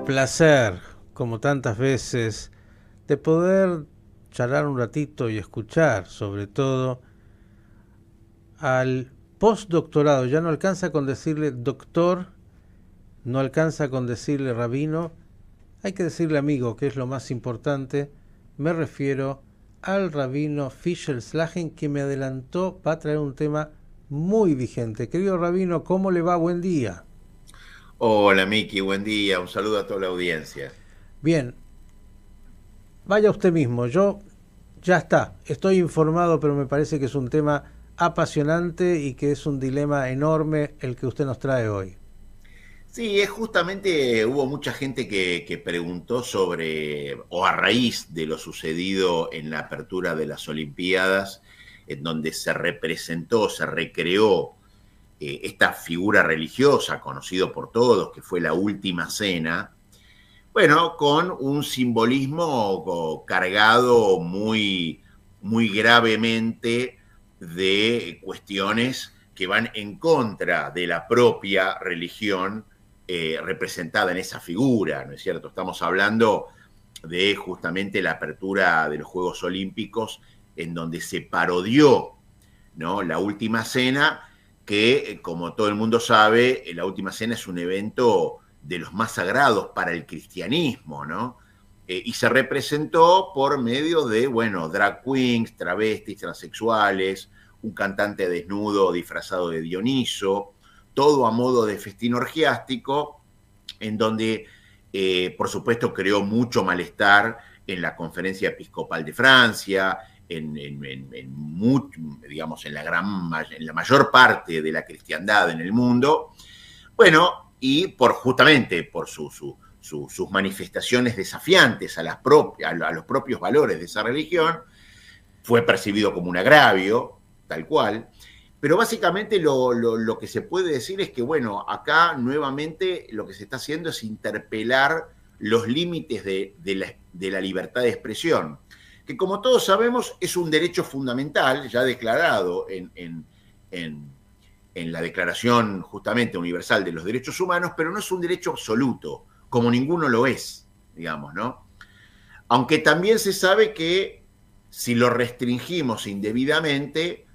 Placer, como tantas veces, de poder charlar un ratito y escuchar, sobre todo, al postdoctorado. Ya no alcanza con decirle doctor, no alcanza con decirle rabino, hay que decirle amigo, que es lo más importante. Me refiero al rabino Fischer Slagen, que me adelantó, va a traer un tema muy vigente. Querido rabino, ¿cómo le va? Buen día. Hola Miki, buen día, un saludo a toda la audiencia. Bien, vaya usted mismo, yo ya está, estoy informado, pero me parece que es un tema apasionante y que es un dilema enorme el que usted nos trae hoy. Sí, es justamente hubo mucha gente que preguntó sobre, o a raíz de lo sucedido en la apertura de las Olimpiadas, en donde se representó, se recreó esta figura religiosa, conocido por todos, que fue la Última Cena, bueno, con un simbolismo cargado muy gravemente de cuestiones que van en contra de la propia religión representada en esa figura, ¿no es cierto? Estamos hablando de justamente la apertura de los Juegos Olímpicos, en donde se parodió, ¿no?, la Última Cena, que como todo el mundo sabe, la Última Cena es un evento de los más sagrados para el cristianismo, ¿no? Y se representó por medio de, bueno, drag queens, travestis, transexuales, un cantante desnudo disfrazado de Dioniso, todo a modo de festín orgiástico, en donde, por supuesto, creó mucho malestar en la Conferencia Episcopal de Francia, digamos, en la mayor parte de la cristiandad en el mundo. Bueno, y justamente por sus manifestaciones desafiantes a los propios valores de esa religión, fue percibido como un agravio, tal cual. Pero básicamente lo que se puede decir es que, bueno, acá nuevamente lo que se está haciendo es interpelar los límites de la libertad de expresión, que como todos sabemos es un derecho fundamental ya declarado en la Declaración justamente Universal de los Derechos Humanos, pero no es un derecho absoluto, como ninguno lo es, digamos, ¿no? Aunque también se sabe que si lo restringimos indebidamente,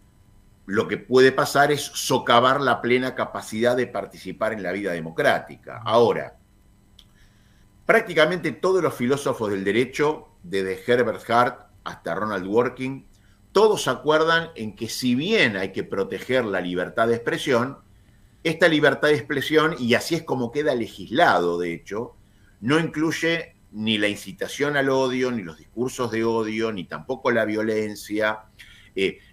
lo que puede pasar es socavar la plena capacidad de participar en la vida democrática. Ahora, prácticamente todos los filósofos del derecho, desde Herbert Hart hasta Ronald Dworkin, todos acuerdan en que si bien hay que proteger la libertad de expresión, esta libertad de expresión, y así es como queda legislado, de hecho, no incluye ni la incitación al odio, ni los discursos de odio, ni tampoco la violencia,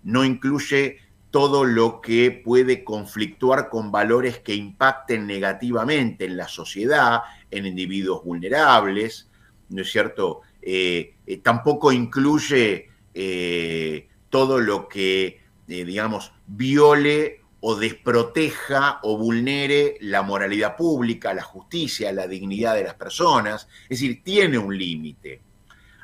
no incluye todo lo que puede conflictuar con valores que impacten negativamente en la sociedad, en individuos vulnerables, ¿no es cierto? Tampoco incluye todo lo que, digamos, viole o desproteja o vulnere la moralidad pública, la justicia, la dignidad de las personas. Es decir, tiene un límite.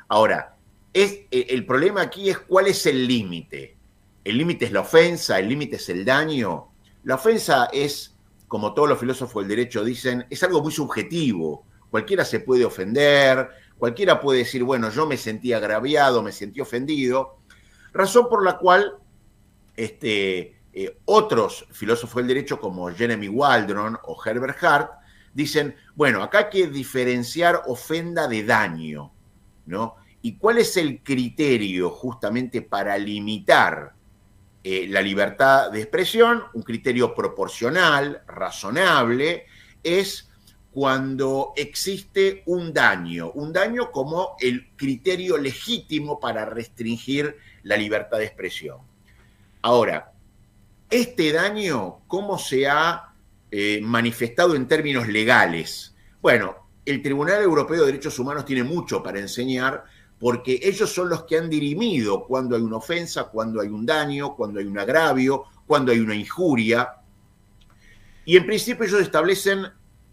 Ahora, el problema aquí es cuál es el límite. El límite es la ofensa, el límite es el daño. La ofensa es, como todos los filósofos del derecho dicen, es algo muy subjetivo. Cualquiera se puede ofender, cualquiera puede decir, bueno, yo me sentí agraviado, me sentí ofendido, razón por la cual otros filósofos del derecho como Jeremy Waldron o Herbert Hart dicen, bueno, acá hay que diferenciar ofenda de daño, ¿no? ¿Y cuál es el criterio justamente para limitar la libertad de expresión? Un criterio proporcional, razonable, es cuando existe un daño como el criterio legítimo para restringir la libertad de expresión. Ahora, este daño, ¿cómo se ha manifestado en términos legales? Bueno, el Tribunal Europeo de Derechos Humanos tiene mucho para enseñar porque ellos son los que han dirimido cuando hay una ofensa, cuando hay un daño, cuando hay un agravio, cuando hay una injuria. Y en principio ellos establecen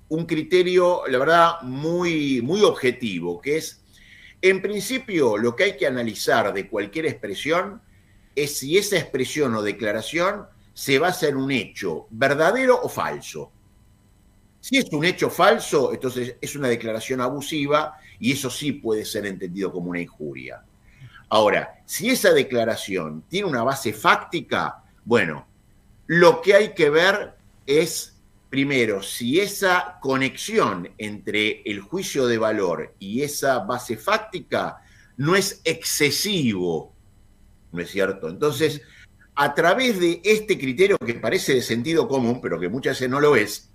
un criterio, la verdad, muy objetivo, que es, en principio, lo que hay que analizar de cualquier expresión es si esa expresión o declaración se basa en un hecho verdadero o falso. Si es un hecho falso, entonces es una declaración abusiva y eso sí puede ser entendido como una injuria. Ahora, si esa declaración tiene una base fáctica, bueno, lo que hay que ver es, primero, si esa conexión entre el juicio de valor y esa base fáctica no es excesivo, ¿no es cierto? Entonces, a través de este criterio que parece de sentido común, pero que muchas veces no lo es,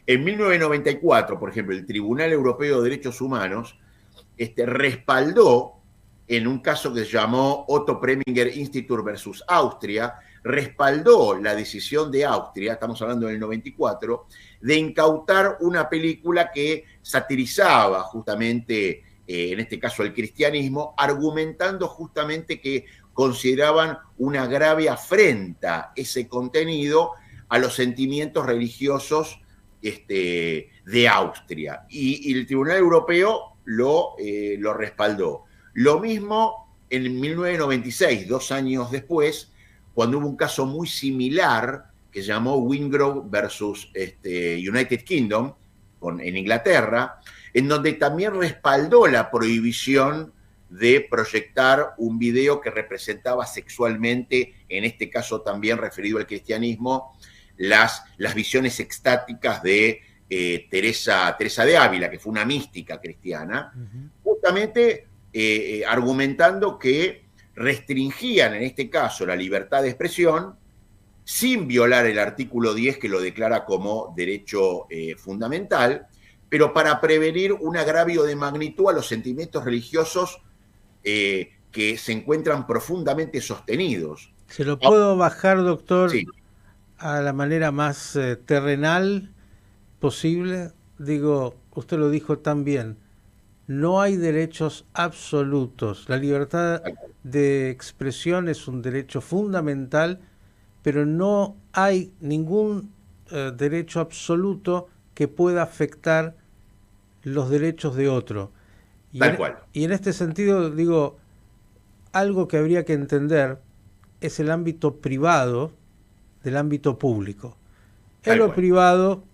en 1994, por ejemplo, el Tribunal Europeo de Derechos Humanos respaldó, en un caso que se llamó Otto Preminger Institute versus Austria, respaldó la decisión de Austria, estamos hablando del 94, de incautar una película que satirizaba justamente, en este caso, el cristianismo, argumentando justamente que consideraban una grave afrenta ese contenido a los sentimientos religiosos de Austria. Y el Tribunal Europeo lo respaldó. Lo mismo en 1996, 2 años después, cuando hubo un caso muy similar que se llamó Wingrove versus United Kingdom, en Inglaterra, en donde también respaldó la prohibición de proyectar un video que representaba sexualmente, en este caso también referido al cristianismo, las visiones extáticas de Teresa de Ávila, que fue una mística cristiana, justamente argumentando que restringían en este caso la libertad de expresión sin violar el artículo 10 que lo declara como derecho fundamental, pero para prevenir un agravio de magnitud a los sentimientos religiosos que se encuentran profundamente sostenidos. ¿Se lo puedo bajar, doctor, Sí, a la manera más terrenal posible? Digo, usted lo dijo tan bien, no hay derechos absolutos. La libertad de expresión es un derecho fundamental, pero no hay ningún derecho absoluto que pueda afectar los derechos de otro. tal cual. Y en este sentido, digo, algo que habría que entender es el ámbito privado del ámbito público. En lo privado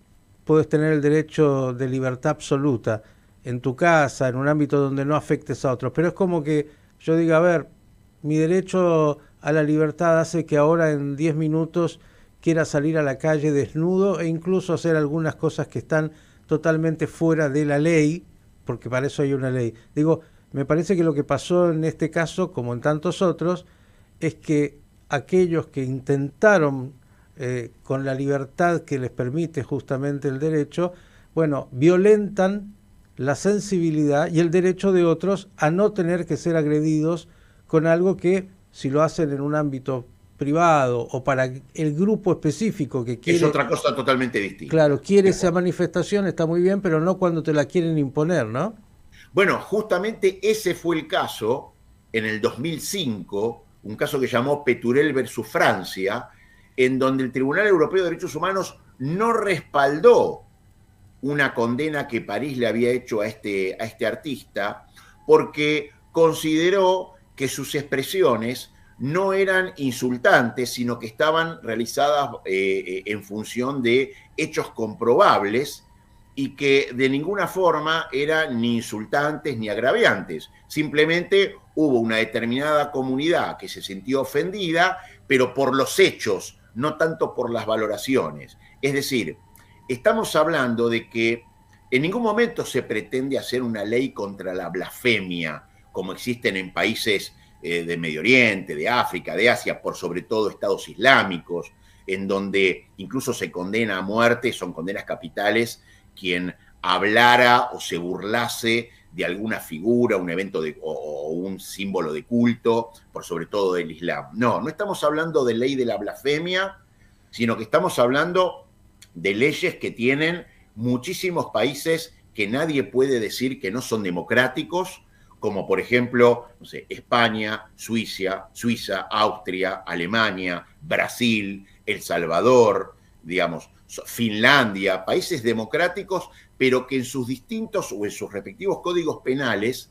puedes tener el derecho de libertad absoluta en tu casa, en un ámbito donde no afectes a otros, pero es como que yo diga, a ver, mi derecho a la libertad hace que ahora en 10 minutos quiera salir a la calle desnudo e incluso hacer algunas cosas que están totalmente fuera de la ley, porque para eso hay una ley. Digo, me parece que lo que pasó en este caso, como en tantos otros, es que aquellos que intentaron con la libertad que les permite justamente el derecho, bueno, violentan la sensibilidad y el derecho de otros a no tener que ser agredidos con algo que, si lo hacen en un ámbito privado o para el grupo específico que quiere... Es otra cosa totalmente distinta. Claro, quiere esa manifestación, está muy bien, pero no cuando te la quieren imponer, ¿no? Bueno, justamente ese fue el caso en el 2005, un caso que llamó Peturel versus Francia, en donde el Tribunal Europeo de Derechos Humanos no respaldó una condena que París le había hecho a este artista, porque consideró que sus expresiones no eran insultantes, sino que estaban realizadas en función de hechos comprobables y que de ninguna forma eran ni insultantes ni agraviantes. Simplemente hubo una determinada comunidad que se sintió ofendida, pero por los hechos, no tanto por las valoraciones. Es decir, estamos hablando de que en ningún momento se pretende hacer una ley contra la blasfemia, como existen en países de Medio Oriente, de África, de Asia, por sobre todo estados islámicos, en donde incluso se condena a muerte, son condenas capitales, quien hablara o se burlase de alguna figura, un evento o un símbolo de culto, por sobre todo del Islam. No, no estamos hablando de ley de la blasfemia, sino que estamos hablando de leyes que tienen muchísimos países que nadie puede decir que no son democráticos, como por ejemplo, no sé, España, Suiza, Austria, Alemania, Brasil, El Salvador, digamos, Finlandia, países democráticos, pero que en sus distintos o en sus respectivos códigos penales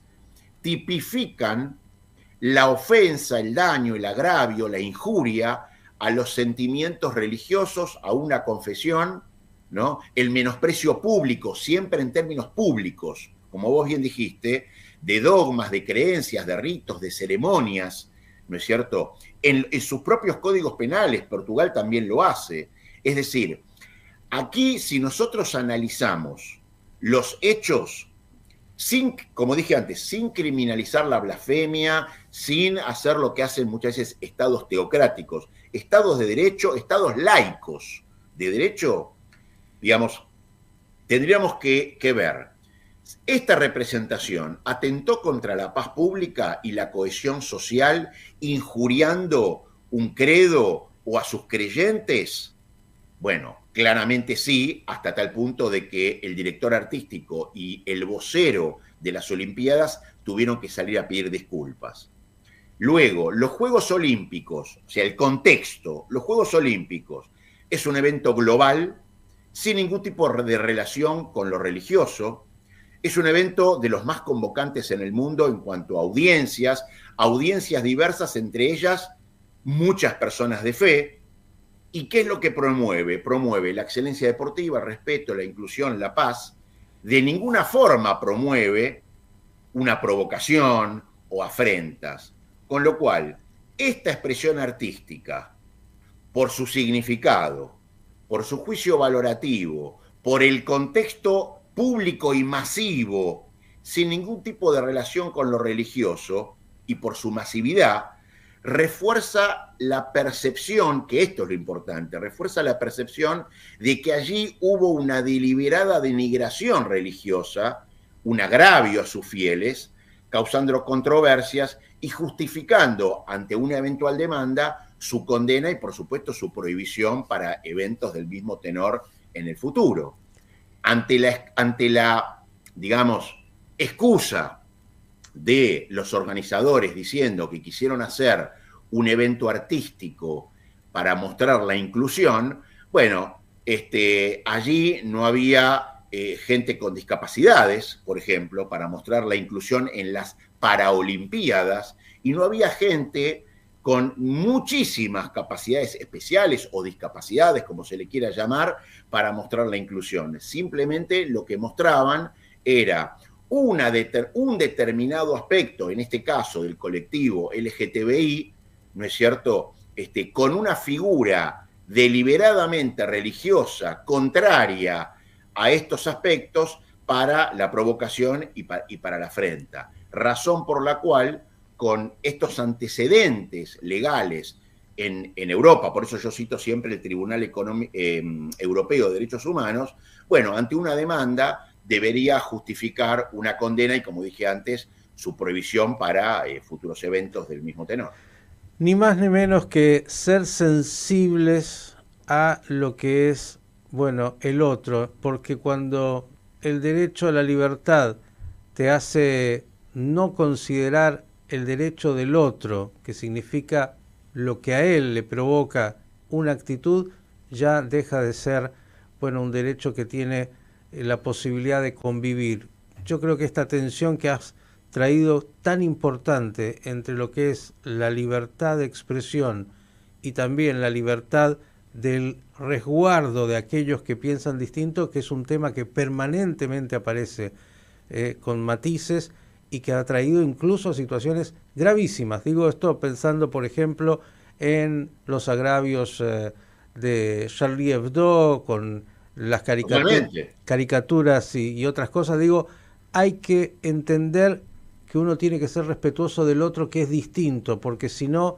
tipifican la ofensa, el daño, el agravio, la injuria a los sentimientos religiosos, a una confesión ¿no? El menosprecio público, siempre en términos públicos, como vos bien dijiste, de dogmas, de creencias, de ritos, de ceremonias, ¿no es cierto? En sus propios códigos penales, Portugal también lo hace. Es decir, aquí si nosotros analizamos los hechos, sin, como dije antes, sin criminalizar la blasfemia, sin hacer lo que hacen muchas veces estados teocráticos, estados de derecho, estados laicos de derecho, digamos, tendríamos que ver. Esta representación atentó contra la paz pública y la cohesión social, injuriando un credo o a sus creyentes. Bueno, claramente sí, hasta tal punto de que el director artístico y el vocero de las Olimpiadas tuvieron que salir a pedir disculpas. Luego, los Juegos Olímpicos, o sea, el contexto, los Juegos Olímpicos es un evento global, sin ningún tipo de relación con lo religioso. Es un evento de los más convocantes en el mundo en cuanto a audiencias, audiencias diversas, entre ellas muchas personas de fe. ¿Y qué es lo que promueve? Promueve la excelencia deportiva, el respeto, la inclusión, la paz. De ninguna forma promueve una provocación o afrentas. Con lo cual, esta expresión artística, por su significado, por su juicio valorativo, por el contexto público y masivo, sin ningún tipo de relación con lo religioso y por su masividad, refuerza la percepción, que esto es lo importante, refuerza la percepción de que allí hubo una deliberada denigración religiosa, un agravio a sus fieles, causando controversias y justificando ante una eventual demanda su condena y, por supuesto, su prohibición para eventos del mismo tenor en el futuro. Ante la, digamos, excusa de los organizadores diciendo que quisieron hacer un evento artístico para mostrar la inclusión, bueno, allí no había gente con discapacidades, por ejemplo, para mostrar la inclusión en las Paraolimpiadas, y no había gente con muchísimas capacidades especiales o discapacidades, como se le quiera llamar, para mostrar la inclusión. Simplemente lo que mostraban era un determinado aspecto, en este caso del colectivo LGTBI, ¿no es cierto?, con una figura deliberadamente religiosa, contraria a estos aspectos, para la provocación y para la afrenta. Razón por la cual, con estos antecedentes legales en Europa, por eso yo cito siempre el Tribunal Europeo de Derechos Humanos, bueno, ante una demanda debería justificar una condena y, como dije antes, su prohibición para futuros eventos del mismo tenor. Ni más ni menos que ser sensibles a lo que es, bueno, el otro, porque cuando el derecho a la libertad te hace no considerar el derecho del otro, que significa lo que a él le provoca una actitud, ya deja de ser, bueno, un derecho que tiene la posibilidad de convivir. Yo creo que esta tensión que has traído tan importante entre lo que es la libertad de expresión y también la libertad del resguardo de aquellos que piensan distinto, que es un tema que permanentemente aparece con matices y que ha traído incluso situaciones gravísimas. Digo esto pensando, por ejemplo, en los agravios de Charlie Hebdo, con las caricaturas y otras cosas. Digo, hay que entender que uno tiene que ser respetuoso del otro que es distinto, porque si no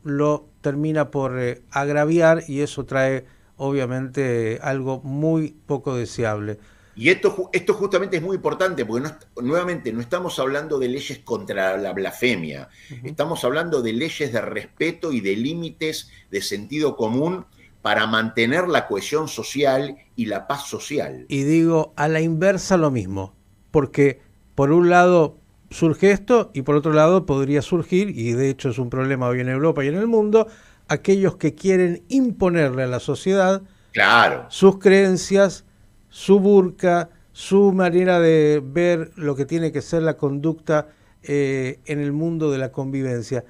lo termina por agraviar, y eso trae obviamente algo muy poco deseable. Y esto justamente es muy importante, porque nuevamente no estamos hablando de leyes contra la blasfemia, estamos hablando de leyes de respeto y de límites de sentido común para mantener la cohesión social y la paz social. Y digo, a la inversa lo mismo, porque por un lado surge esto y por otro lado podría surgir, y de hecho es un problema hoy en Europa y en el mundo, aquellos que quieren imponerle a la sociedad, claro, sus creencias, su burka, su manera de ver lo que tiene que ser la conducta en el mundo de la convivencia.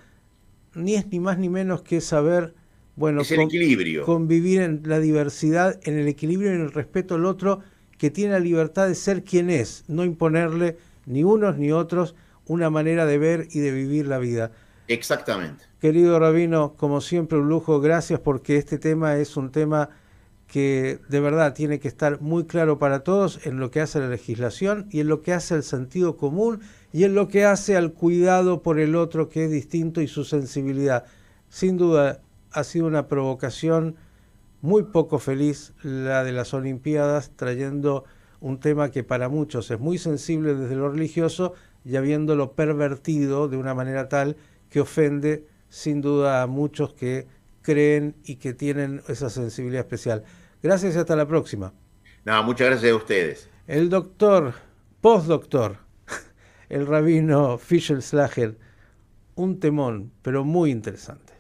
Ni es ni más ni menos que saber Bueno, Es el equilibrio. convivir en la diversidad, en el equilibrio y en el respeto al otro, que tiene la libertad de ser quien es, no imponerle ni unos ni otros una manera de ver y de vivir la vida. Exactamente. Querido Rabino, como siempre un lujo, gracias porque este tema es un tema que de verdad tiene que estar muy claro para todos en lo que hace a la legislación y en lo que hace al sentido común y en lo que hace al cuidado por el otro que es distinto y su sensibilidad. Sin duda ha sido una provocación muy poco feliz la de las Olimpiadas, trayendo un tema que para muchos es muy sensible desde lo religioso y habiéndolo pervertido de una manera tal que ofende sin duda a muchos que creen y que tienen esa sensibilidad especial. Gracias y hasta la próxima. No, muchas gracias a ustedes. El doctor, postdoctor, el rabino Fischel Slager, un temón, pero muy interesante.